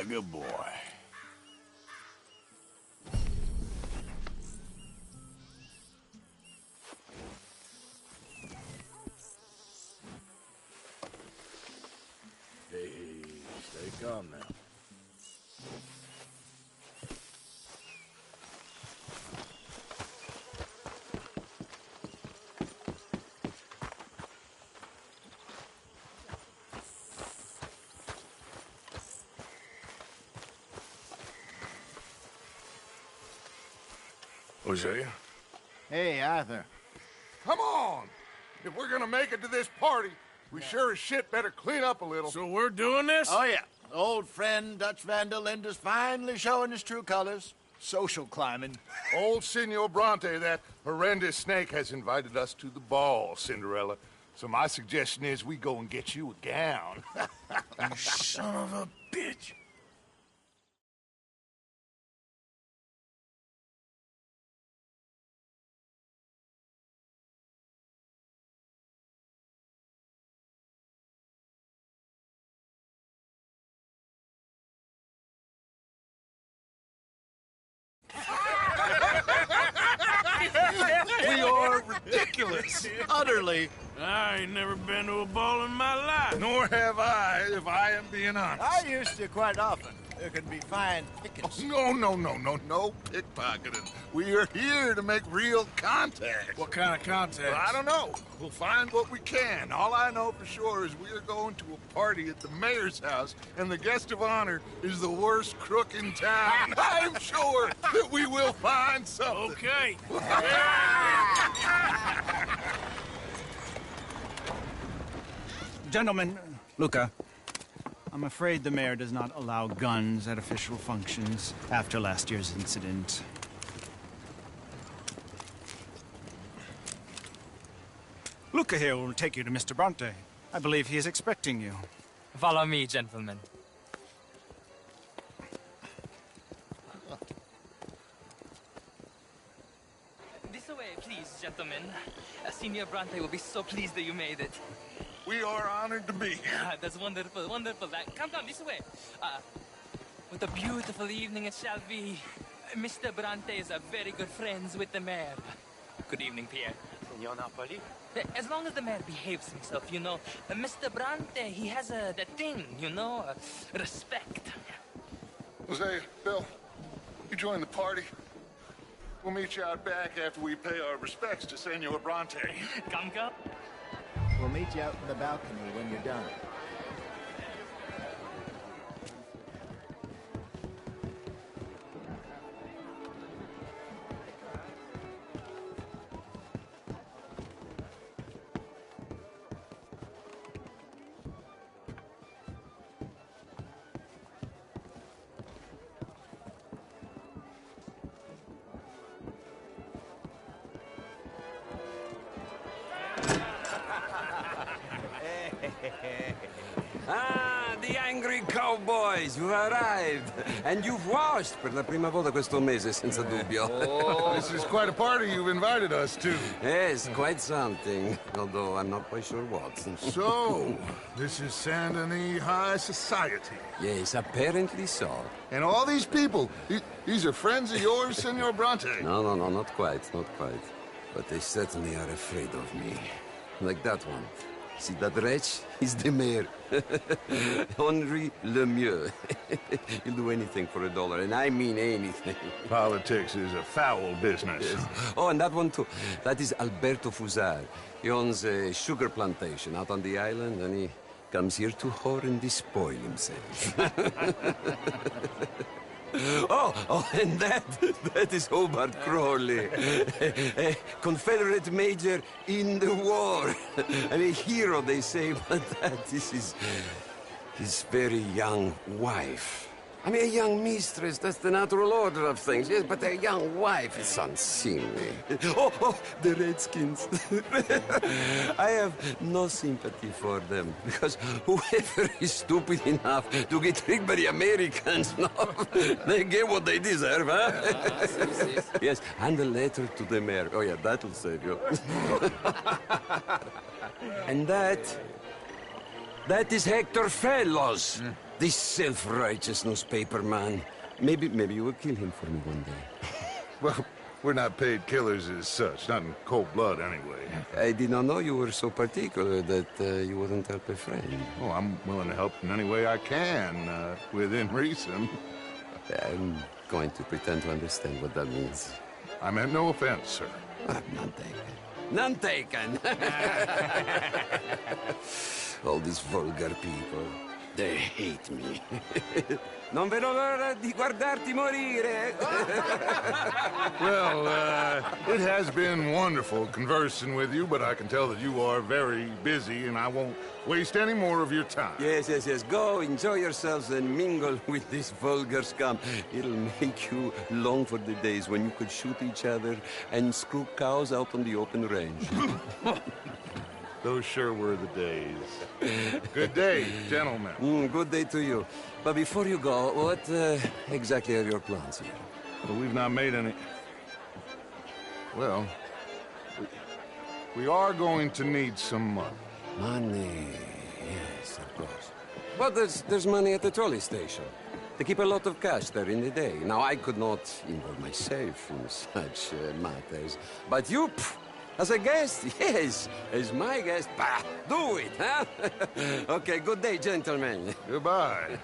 good boy. Hey, stay calm now. Hosea? Hey, Arthur. Come on! If we're gonna make it to this party, we sure as shit better clean up a little. So we're doing this? Oh, yeah. Old friend Dutch Van der Linde's finally showing his true colors. Social climbing. Old Senor Bronte, that horrendous snake, has invited us to the ball, Cinderella. So my suggestion is we go and get you a gown. You son of a bitch. We are ridiculous. Utterly. I ain't never been to a ball in my life. Nor have I, if I am being honest. I used to quite often. There can be fine pickings. No pickpocketing. We are here to make real contact. What kind of contact? Well, I don't know. We'll find what we can. All I know for sure is we are going to a party at the mayor's house, and the guest of honor is the worst crook in town. I'm sure that we will find something. Okay. Gentlemen, Luca, I'm afraid the mayor does not allow guns at official functions after last year's incident. Luca here will take you to Mr. Bronte. I believe he is expecting you. Follow me, gentlemen. This way, please, gentlemen. Senior Bronte will be so pleased that you made it. We are honored to be here. That's wonderful, wonderful. Come, this way. What a beautiful evening it shall be. Mr. Bronte is very good friends with the mayor. Good evening, Pierre. Signor Napoli? As long as the mayor behaves himself, you know. Mr. Bronte, he has that thing, you know, respect. Hosea, Bill, you join the party. We'll meet you out back after we pay our respects to Senor Bronte. Come. We'll meet you out in the balcony when you're done. Ah, the angry cowboys, you've arrived. And you've washed per la prima volta questo mese, senza dubbio. Oh, this is quite a party you've invited us to. Yes, quite something. Although I'm not quite sure what. So, this is Saint Denis High Society. Yes, apparently so. And all these people, these are friends of yours, Senor Bronte? No, not quite, not quite. But they certainly are afraid of me. Like that one. See that wretch? He's the mayor. Henri Lemieux. He'll do anything for $1, and I mean anything. Politics is a foul business. Yes. Oh, and that one too. That is Alberto Fusar. He owns a sugar plantation out on the island, and he comes here to whore and despoil himself. Oh, and that is Hobart Crawley, a Confederate major in the war. And a hero, they say, but that is his very young wife. I mean, a young mistress, that's the natural order of things, yes, but a young wife is unseemly. Oh, the Redskins. I have no sympathy for them, because whoever is stupid enough to get tricked by the Americans, no, they get what they deserve, huh? Yes, and a letter to the mayor. Oh, yeah, that'll save you. And that is Hector Fellows. The This self-righteous newspaper man. Maybe you will kill him for me one day. Well, we're not paid killers as such, not in cold blood anyway. I did not know you were so particular that you wouldn't help a friend. Oh, I'm willing to help in any way I can, within reason. I'm going to pretend to understand what that means. I meant no offense, sir. None taken. None taken! All these vulgar people, they hate me. Non vedo l'ora di guardarti morire. Well, it has been wonderful conversing with you, but I can tell that you are very busy, and I won't waste any more of your time. Yes. Go, enjoy yourselves, and mingle with this vulgar scum. It'll make you long for the days when you could shoot each other and screw cows out on the open range. Those sure were the days. Good day, gentlemen. Good day to you. But before you go, what exactly are your plans here? Well, we've not made any... Well, we are going to need some money. Money, yes, of course. But there's money at the trolley station. They keep a lot of cash there in the day. Now, I could not involve myself in such matters. But you, as a guest, yes, as my guest, bah, do it, huh? Okay, good day, gentlemen. Goodbye.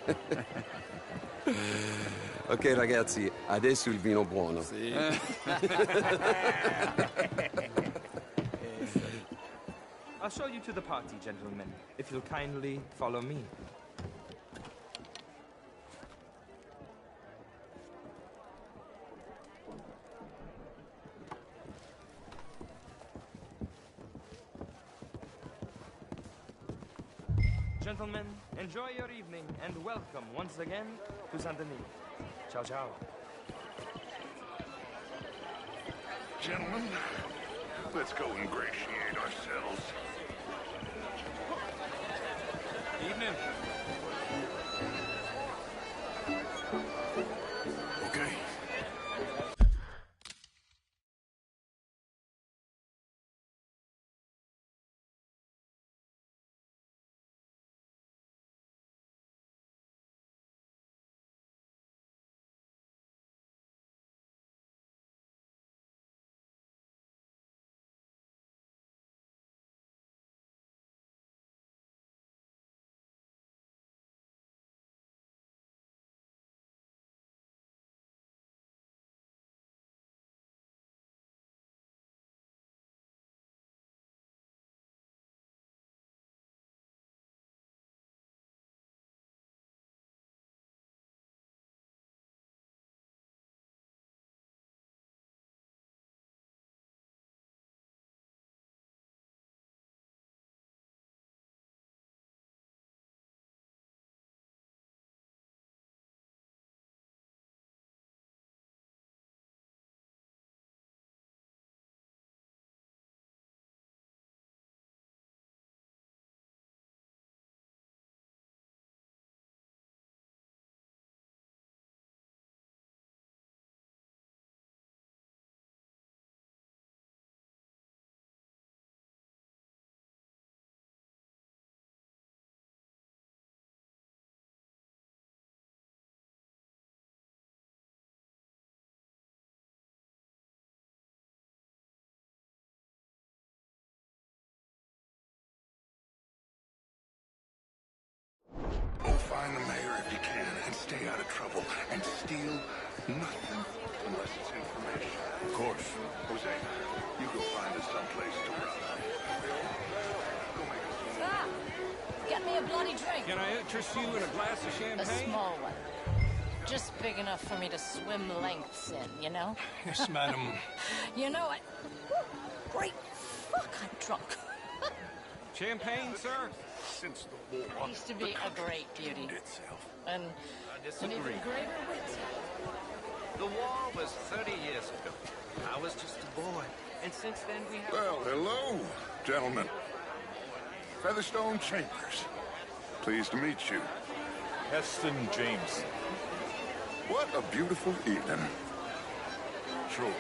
Ok, ragazzi, adesso il vino buono. Sì. I'll show you to the party, gentlemen, if you'll kindly follow me. Gentlemen, enjoy your evening and welcome once again to Saint Denis. Ciao, ciao. Gentlemen, let's go ingratiate ourselves. Evening. Okay. Oh, find the mayor if you can, and stay out of trouble, and steal nothing unless it's information. Of course. Jose, you go find us someplace to run. Go make us some Ah, get me a bloody drink. Can I interest you in a glass of A champagne? small one. Just big enough for me to swim lengths in, you know? Yes, madam. You know what? Great fuck, I'm drunk. Champagne, sir? since the war. Used to be a great beauty. Itself. And I an even disagree. greater wit. The war was 30 years ago. I was just a boy. And since then we have... Well, hello, gentlemen. Featherstone Chambers. Pleased to meet you. Heston James. What a beautiful evening. Sure.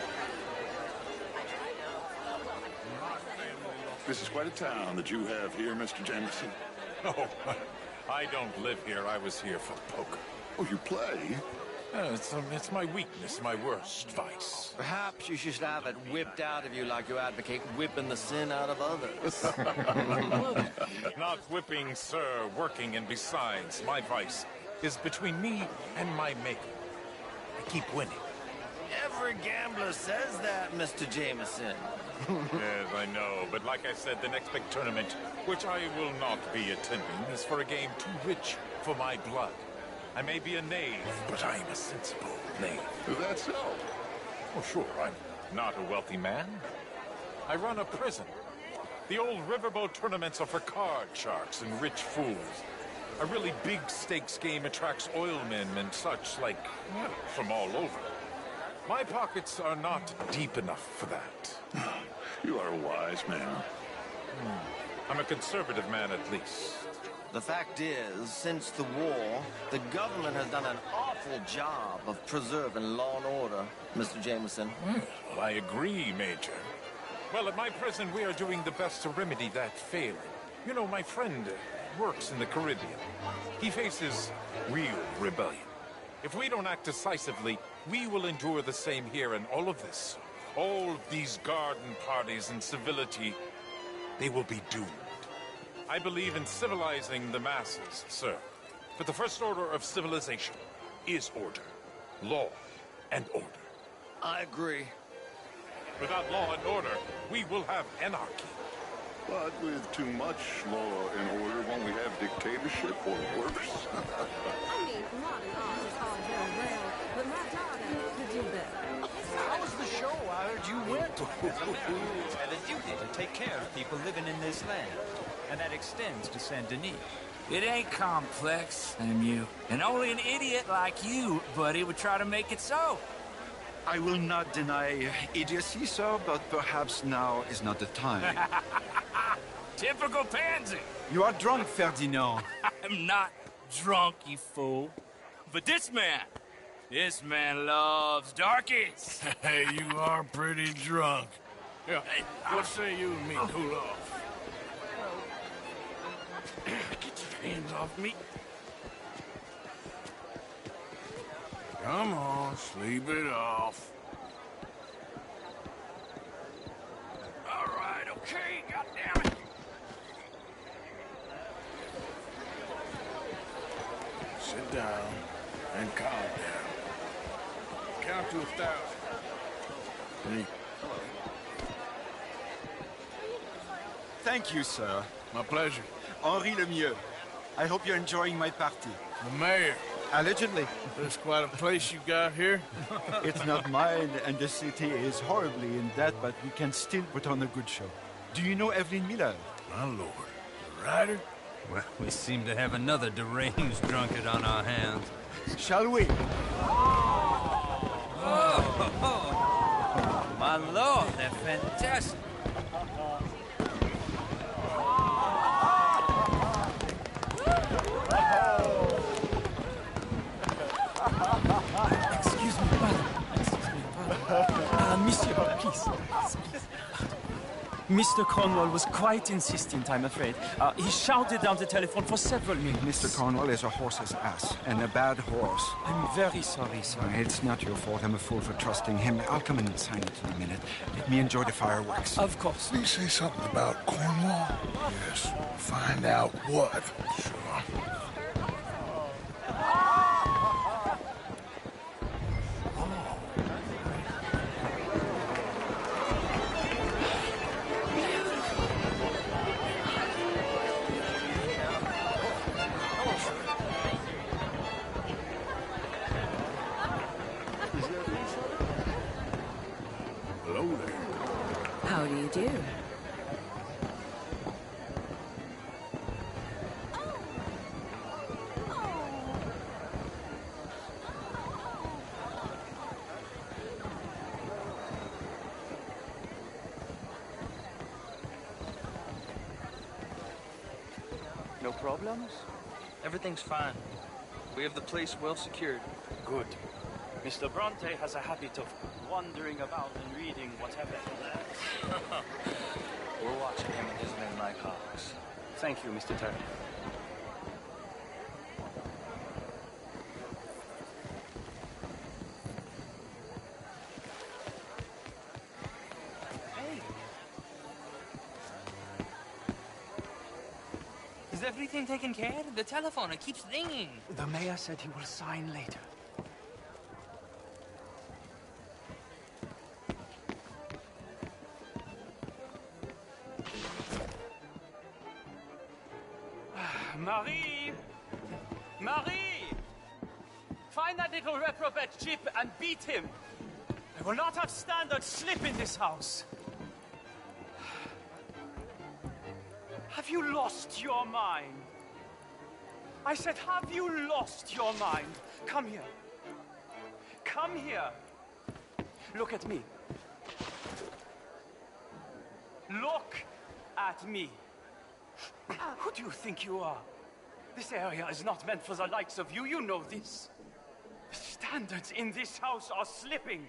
This is quite a town that you have here, Mr. Jameson. Oh, I don't live here. I was here for poker. Oh, you play? It's my weakness, my worst vice. Perhaps you should have it whipped out of you like you advocate whipping the sin out of others. Not whipping, sir, working, and besides, my vice is between me and my maker. I keep winning. Every gambler says that, Mr. Jameson. Yes, I know, but like I said, the next big tournament, which I will not be attending, is for a game too rich for my blood. I may be a knave, but I am a sensible knave. Is that so? Oh, sure, I'm not a wealthy man. I run a prison. The old riverboat tournaments are for card sharks and rich fools. A really big stakes game attracts oilmen and such, like, well, from all over. My pockets are not deep enough for that. You are a wise man. I'm a conservative man, at least. The fact is, since the war, the government has done an awful job of preserving law and order, Mr. Jameson. Well, I agree, Major. Well, at my prison, we are doing the best to remedy that failing. You know, my friend works in the Caribbean. He faces real rebellion. If we don't act decisively, we will endure the same here, and all of this, all of these garden parties and civility, they will be doomed. I believe in civilizing the masses, sir. But the first order of civilization is order. Law and order. I agree. Without law and order, we will have anarchy. But with too much law and order, won't we have dictatorship or worse? I mean, modern art is all very well, but my daughter could do better. How was the show? I heard you went. Have a duty to take care of people living in this land. And that extends to Saint Denis. It ain't complex, MU. And only an idiot like you, buddy, would try to make it so. I will not deny idiocy, sir, but perhaps now is not the time. Typical pansy. You are drunk, Ferdinand. I'm not drunk, you fool. But this man loves darkies. Hey, you are pretty drunk. Yeah, what say you and me cool off? Get your hands off me. Come on, sleep it off. All right, okay, goddammit. Sit down and calm down. Count to 1,000. Me. Thank you, sir. My pleasure. Henri Lemieux. I hope you're enjoying my party. The mayor. Allegedly. There's quite a place you got here. It's not mine, and the city is horribly in debt, but we can still put on a good show. Do you know Evelyn Miller? My lord. The writer? Well, we seem to have another deranged drunkard on our hands. Shall we? Oh, my lord, they're fantastic. Excuse me, pardon. Monsieur, please. Mr. Cornwall was quite insistent, I'm afraid. He shouted down the telephone for several minutes. Mr. Cornwall is a horse's ass, and a bad horse. I'm very sorry, sir. It's not your fault. I'm a fool for trusting him. I'll come in and sign it in a minute. Let me enjoy the fireworks. Of course. Did you say something about Cornwall? Yes. Find out what. Sure. How do you do? No problems? Everything's fine. We have the place well secured. Good. Mr. Bronte has a habit of wandering about and reading whatever he likes. We're watching him and his men like hawks. Thank you, Mr. Turner. Is everything taken care of? The telephone, it keeps ringing. The mayor said he will sign later. Marie! Marie! Find that little reprobate Chip and beat him. I will not have standard slip in this house. Have you lost your mind? I said, have you lost your mind? Come here. Come here. Look at me. Look at me. Who do you think you are? This area is not meant for the likes of you. You know this. The standards in this house are slipping.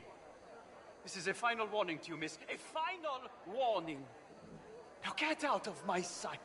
This is a final warning to you, miss. A final warning. Now get out of my sight.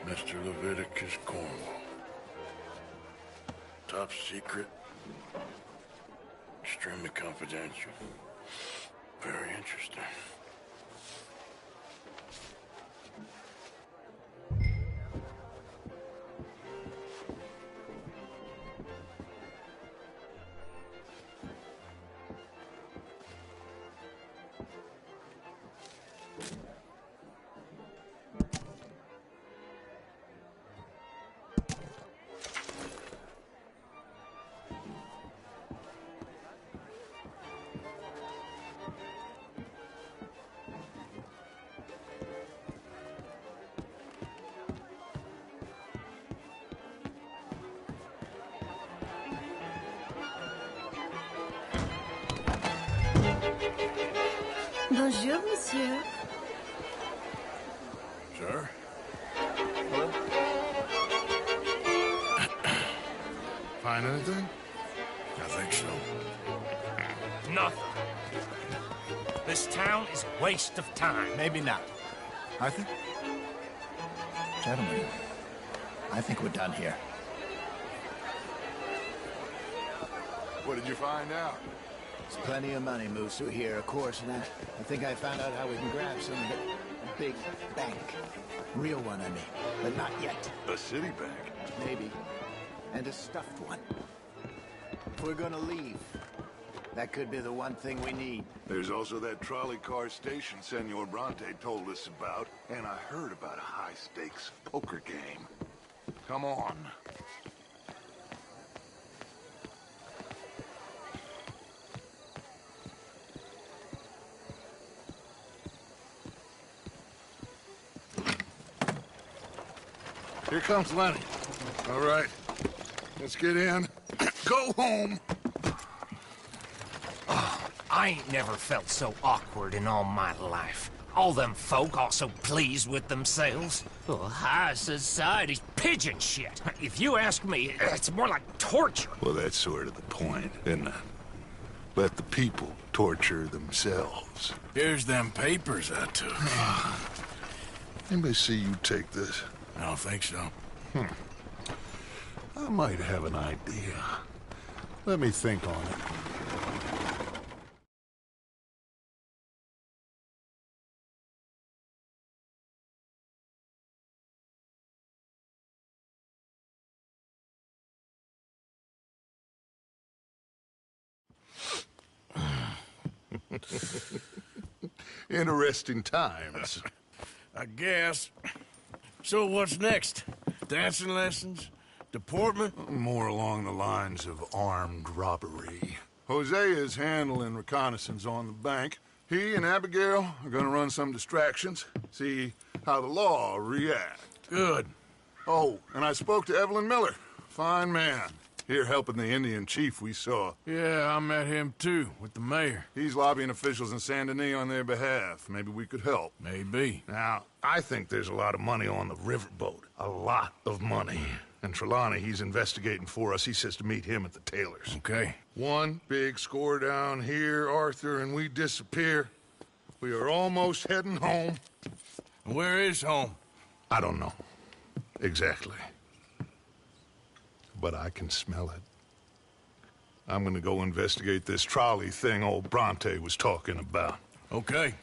Mr. Leviticus Cornwall. Top secret. Extremely confidential. Very interesting. Bonjour, monsieur. Sir? Hello? Find anything? I think so. Nothing. This town is a waste of time. Maybe not. Arthur? Gentlemen, I think we're done here. What did you find out? There's plenty of money moves through here, of course, and I think I found out how we can grab some of it. A big bank. Real one, I mean, but not yet. A city bank? Maybe. And a stuffed one. If we're gonna leave, that could be the one thing we need. There's also that trolley car station Senor Bronte told us about, and I heard about a high-stakes poker game. Come on. Here comes Lenny. All right, let's get in. Go home. Oh, I ain't never felt so awkward in all my life. All them folk all so pleased with themselves. Oh, high society's pigeon shit. If you ask me, it's more like torture. Well, that's sort of the point, isn't it? Let the people torture themselves. Here's them papers I took. Anybody see you take this? I don't think so. I might have an idea. Let me think on it. Interesting times. I guess. So what's next? Dancing lessons? Deportment? More along the lines of armed robbery. Hosea is handling reconnaissance on the bank. He and Abigail are gonna run some distractions, see how the law react. Good. Oh, and I spoke to Evelyn Miller. Fine man. Here helping the Indian chief we saw. Yeah, I met him too, with the mayor. He's lobbying officials in Saint Denis on their behalf. Maybe we could help. Maybe. Now, I think there's a lot of money on the riverboat. A lot of money. And Trelawney, he's investigating for us. He says to meet him at the Taylor's. Okay. One big score down here, Arthur, and we disappear. We are almost heading home. Where is home? I don't know. Exactly. But I can smell it. I'm gonna go investigate this trolley thing old Bronte was talking about. Okay.